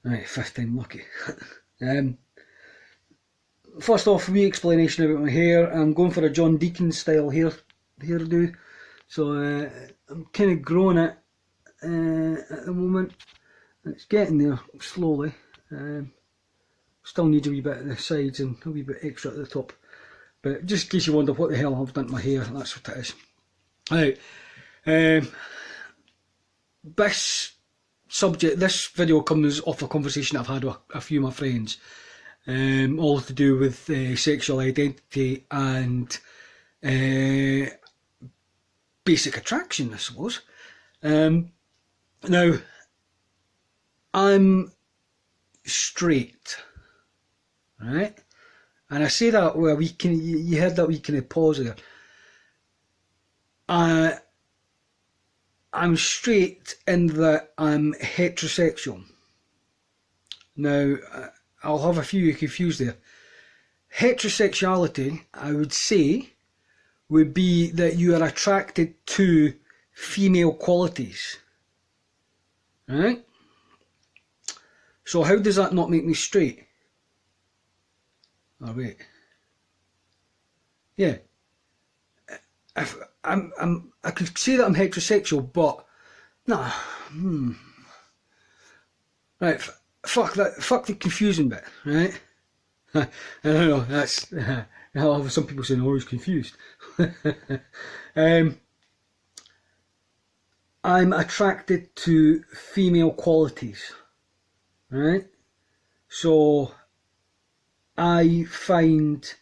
Right, fifth time lucky. First off, wee explanation about my hair. I'm going for a John Deacon style hairdo. So I'm kind of growing it at the moment. It's getting there slowly. Still needs a wee bit at the sides and a wee bit extra at the top. But just in case you wonder what the hell I've done to my hair, that's what it is. Right. This video comes off a conversation I've had with a few of my friends, all to do with sexual identity and basic attraction, I suppose. Now, I'm straight, right? And I say that with a wee kind of, you heard that wee kind of pause there. I'm straight in that I'm heterosexual. Now, I'll have a few confused there. Heterosexuality, I would say, would be that you are attracted to female qualities. Right? So how does that not make me straight? Oh wait. Yeah. If I could say that I'm heterosexual, but nah. Right. Fuck that. Fuck the confusing bit. Right. I don't know. That's. I'll have some people saying, "Oh, he's confused." I'm attracted to female qualities. Right. So I find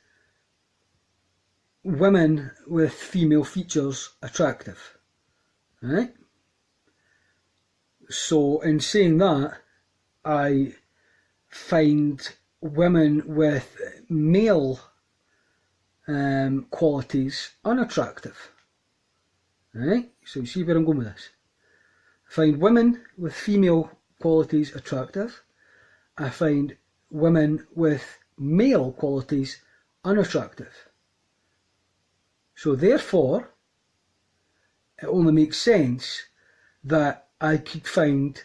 women with female features attractive, right? So in saying that, I find women with male qualities unattractive, right? So you see where I'm going with this. I find women with female qualities attractive. I find women with male qualities unattractive. So therefore, it only makes sense that I could find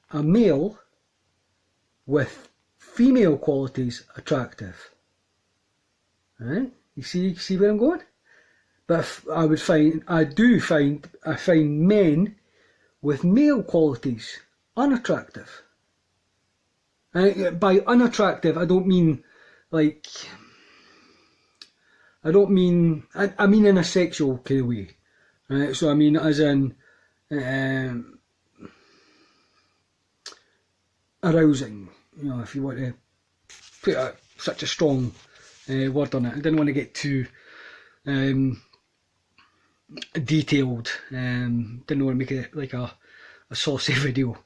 a male with female qualities attractive. Right? You see where I'm going? But I find men with male qualities unattractive. And by unattractive, I don't mean like. I mean in a sexual kind of way, right? So I mean as in arousing, you know, if you want to put such a strong word on it. I didn't want to get too detailed. Didn't want to make it like a saucy video,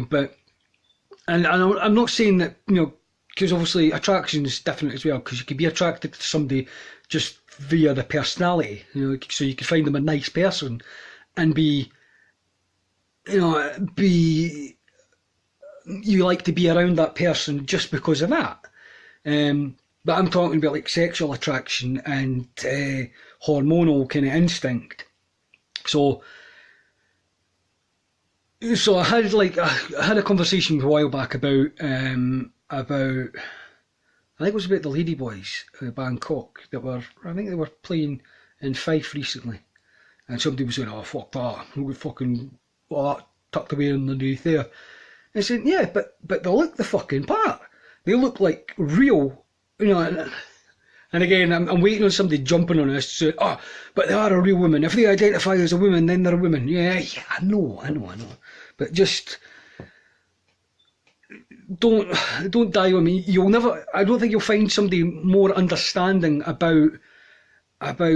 but I'm not saying that, you know. Because obviously attraction is different as well, because you could be attracted to somebody just via the personality, you know, so you could find them a nice person and you like to be around that person just because of that. But I'm talking about like sexual attraction and hormonal kind of instinct. So I had a conversation a while back about I think it was about the Ladyboys Bangkok I think they were playing in Fife recently, and somebody was saying, "Oh fuck that, we fucking all that tucked away underneath there." And I said, "Yeah, but they look the fucking part. They look like real, you know." And again, I'm waiting on somebody jumping on this to say, "Oh, but they are a real woman. If they identify as a woman, then they're a woman." Yeah, I know. But just. Don't die on me. I don't think you'll find somebody more understanding about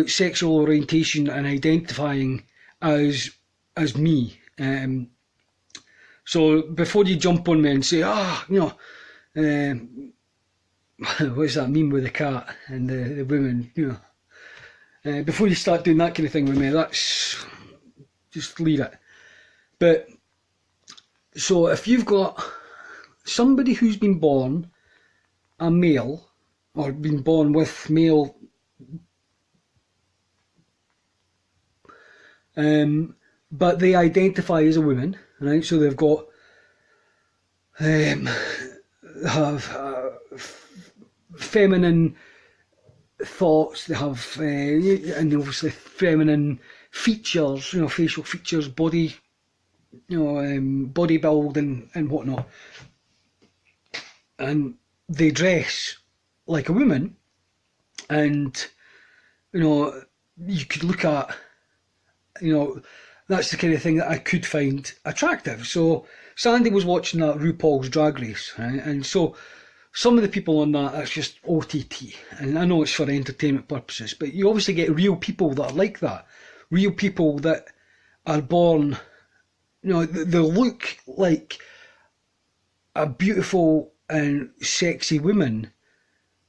sexual orientation and identifying as me. So before you jump on me and say, you know, what's that meme with the cat and the woman, you know, before you start doing that kind of thing with me, that's just leave it. But so if you've got somebody who's been born a male, or been born with male but they identify as a woman, right? So they've got have feminine thoughts, they have, and obviously feminine features, facial features, body, body build and whatnot. And they dress like a woman, and, you could look at, that's the kind of thing that I could find attractive. So Sandy was watching that RuPaul's Drag Race, right? And so some of the people on that's just OTT, and I know it's for entertainment purposes, but you obviously get real people that are like that, real people that are born, they look like a beautiful and sexy woman,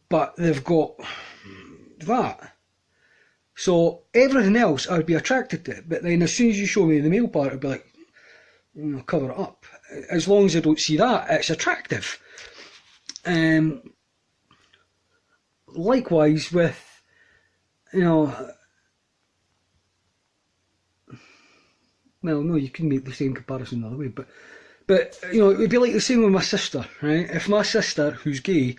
but they've got that. So everything else I would be attracted to, but then as soon as you show me the male part, I'd be like, cover it up. As long as I don't see that, it's attractive. Likewise with, well, no, you can make the same comparison the other way, but it would be like the same with my sister, right? If my sister, who's gay,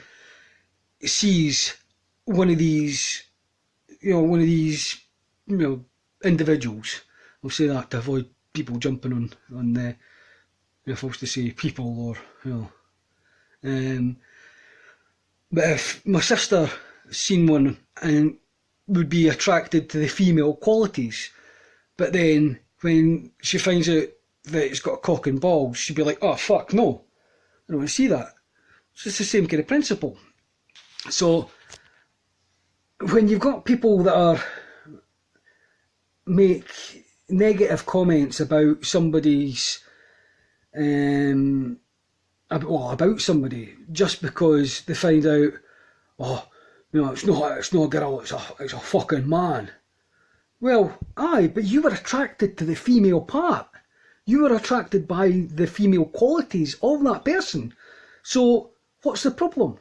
sees one of these individuals, I'll say that to avoid people jumping on the, if I was to say people, or but if my sister seen one and would be attracted to the female qualities, but then when she finds out that it's got a cock and balls, she'd be like, oh fuck no, I don't want to see that. It's just the same kind of principle. So when you've got people that make negative comments about somebody's about somebody just because they find out, it's not a girl, it's a fucking man. Well, aye, but you were attracted to the female part. You were attracted by the female qualities of that person. So what's the problem?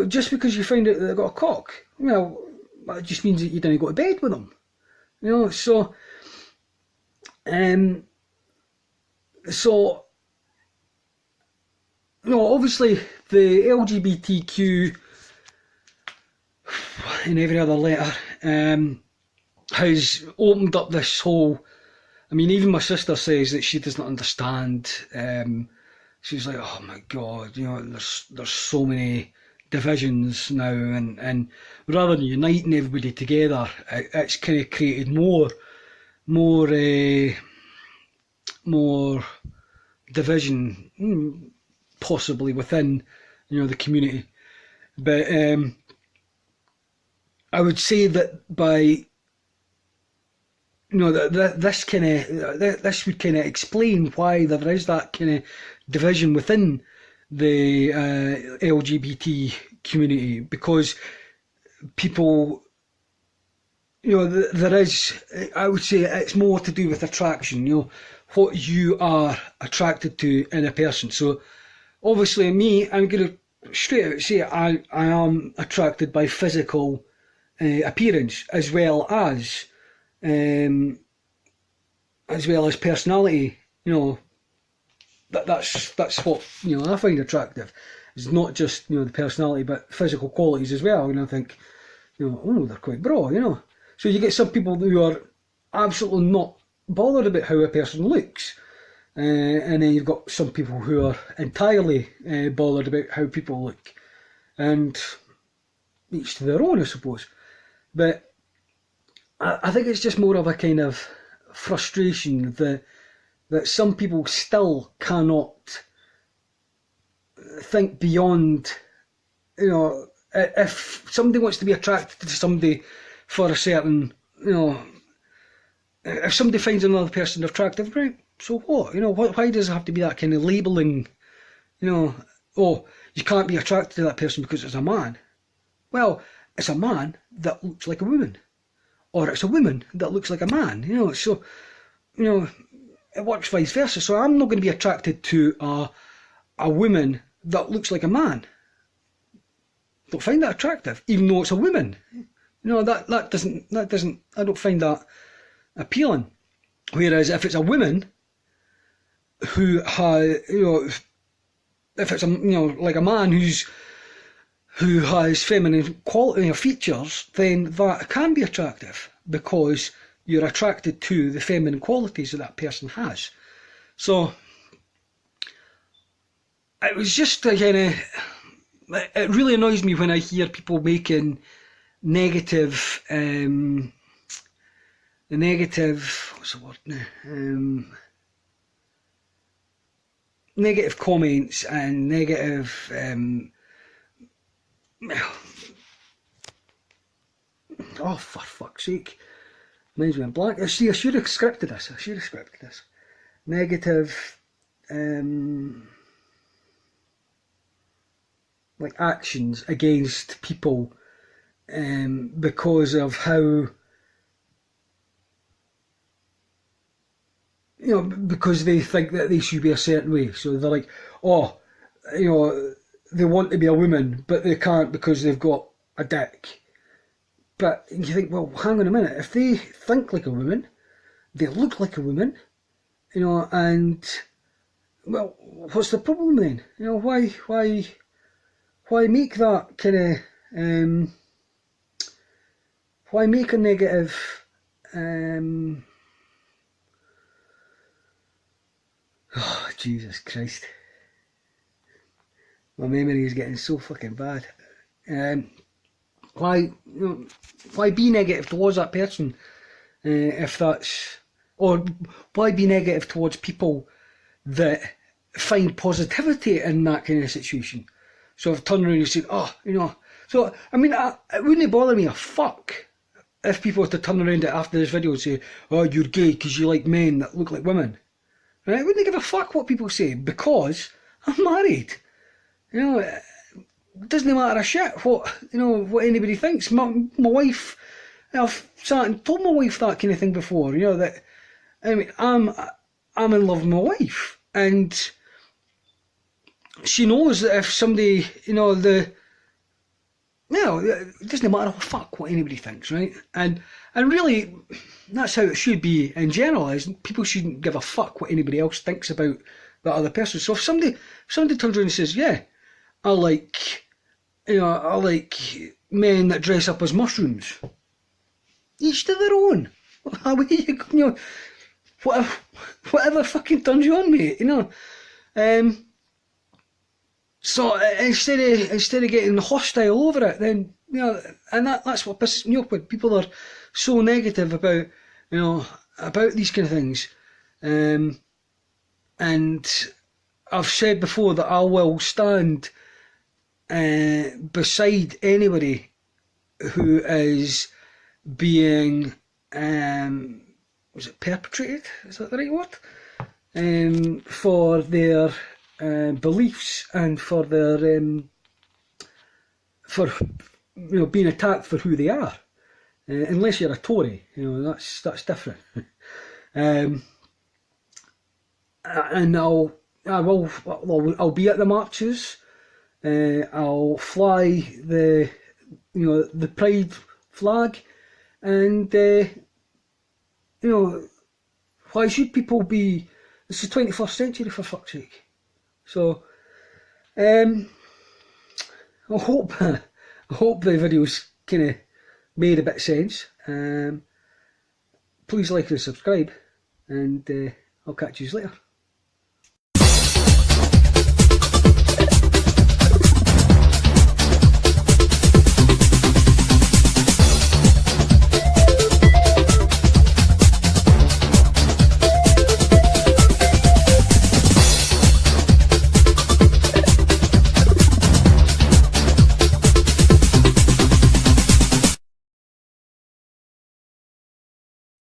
Just because you find out that they've got a cock, well, that just means that you didn't go to bed with them. So obviously the LGBTQ in every other letter has opened up this whole, even my sister says that she doesn't understand. She's like, oh my god, there's so many divisions now, and rather than uniting everybody together, it's kind of created more division, possibly within the community. But I would say that by this would kind of explain why there is that kind of division within the LGBT community, because people, there is, I would say it's more to do with attraction, what you are attracted to in a person. So obviously me, I'm going to straight out say I am attracted by physical appearance as well as personality. That's what I find attractive. It's not just the personality, but physical qualities as well. And I think they're quite bra. So you get some people who are absolutely not bothered about how a person looks, and then you've got some people who are entirely bothered about how people look, and each to their own, I suppose. But I think it's just more of a kind of frustration that some people still cannot think beyond, if somebody wants to be attracted to somebody for a certain, if somebody finds another person attractive, right, so what? Why does it have to be that kind of labelling, oh, you can't be attracted to that person because it's a man. Well, it's a man that looks like a woman, or it's a woman that looks like a man, so, it works vice versa. So I'm not going to be attracted to a woman that looks like a man. Don't find that attractive, even though it's a woman. That doesn't. I don't find that appealing. Whereas if it's a woman who has, if it's like a man who has feminine quality or features, then that can be attractive because you're attracted to the feminine qualities that person has. So it was just it really annoys me when I hear people making negative what's the word now? Negative comments and negative oh, for fuck's sake. Mine's went blank. See, I should have scripted this. Negative like actions against people because of how, because they think that they should be a certain way. So they're like, oh, they want to be a woman, but they can't because they've got a dick. But you think, well, hang on a minute. If they think like a woman, they look like a woman, and well, what's the problem then? Why make that kind of why make a negative oh, Jesus Christ. My memory is getting so fucking bad. Why be negative towards that person if that's, or why be negative towards people that find positivity in that kind of situation? So I've turned around and said, so I mean, it wouldn't bother me a fuck if people were to turn around after this video and say, oh, you're gay because you like men that look like women. Right? I wouldn't give a fuck what people say because I'm married. It doesn't matter a shit what anybody thinks. My wife, I've sat and told my wife that kind of thing before. That I mean, I'm in love with my wife, and she knows that if somebody, it doesn't matter a fuck what anybody thinks, right? And really, that's how it should be in general. Is people shouldn't give a fuck what anybody else thinks about that other person. So if somebody turns around and says, yeah, I like men that dress up as mushrooms. Each to their own. Whatever fucking turns you on, mate. So instead of getting hostile over it, then and that's what pisses me off when people are so negative about about these kind of things. And I've said before that I will stand beside anybody who is being was it perpetrated? Is that the right word? For their beliefs and for their being attacked for who they are. Unless you're a Tory, that's different. And I'll be at the marches. I'll fly the pride flag, and why should people be? It's the 21st century, for fuck's sake. So I hope the videos kind of made a bit of sense. Please like and subscribe, and I'll catch you later.